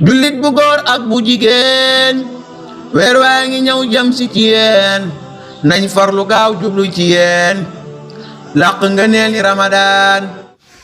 jullit bu góor ak bu jigéen weer waa ngi ñëw jëm si ci yéen nañ farlu gaaw jublu ci yéen làq nga neel ni Ramadan.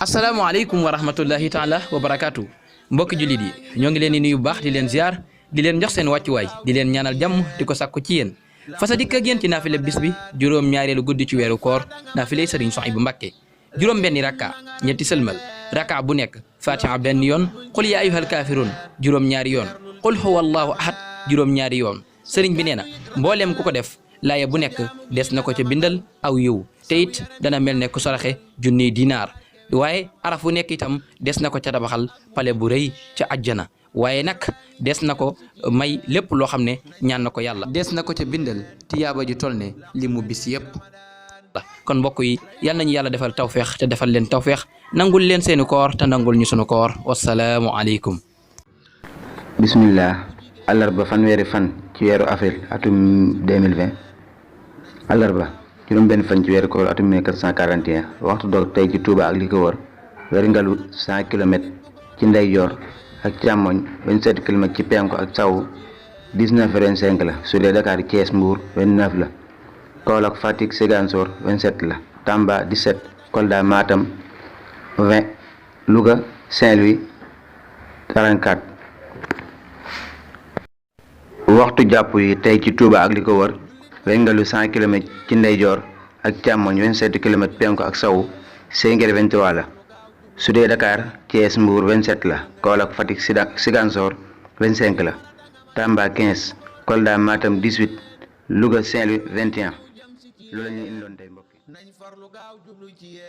asalaamaaleykum wa rahmatullahi taala wa barakaatu mbokki jullit yi ñoo ngi leen di nuyu bu baax di leen ziar di leen jox seen wàccuwaay di leen ñaanal jàmm di ko sàkku ci yéen fasa dikk ak yéen ci naafile bis bi juróom ñaareelu guddi ci weeru koor naafile Sëriñ Souhaïbou Mbacké juróom benni rakka ñetti sëlmal rakka bu nekk fatiha benn yoon qul ya ayyuhal kaafiruun juróom ñaari yoon qul huwa allahu ahad juróom ñaari yoon sëriñ bi nee na mbooleem ku ko def laaya bu nekk des na ko ca bindal aw yiw te it dana mel ne ku saraxe junniy dinaar waaye araf bu nekk itam des na ko ca tabaxal pale bu rëy ca ajjana waaye nag des na ko may lépp loo xam ne ñaan na ko yàlla des na ko ca bindal tiyaaba ju toll ne li mu bis yépp kon mbokk yi yal nañu yàlla defal tawfeex te defal leen tawfeex nangul leen seeni koor te nangul ñu sunu koor wasalaamu aleykum bismillah àllarba fanweeri fan ci weeru avril atum 2020 àllarba juróom benn fan ci weeru koor atum 1441 waxtu doog tey ci Touba ak li ko wër werngalu 100 kilomètres ci ndeyjoor ak càmmoñ 27 kilomètres ci penku ak sawu 19,25 la su dee Dakar Thiès Mbour 29 la Kaolack Fatick Ziguinchor 27 la Tamba 17 Kolda Matam 20 Louga Saint-Louis 44 waxtu jàpp yi tey ci Touba ak li ko wër werngalu 100 kilomètres ci ndeyjoor ak càmmoñ 27 kilomètres penku ak sawu 5,23 la su dee Dakar Thiès Mbour 27 la Kaolack Fatick Ziguinchor 25 la Tamba 15 Kolda Matam 18 Louga Saint-Louis 21 loolu la ñuy indiloon tey mbokk yi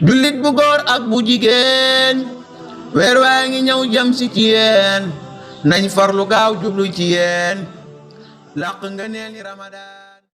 jullit bu góor ak bu jigéen weer waa ngi ñëw jëm si ci yéen nañ farlu gaaw jublu ci yéen làq nga neel ni Ramadan.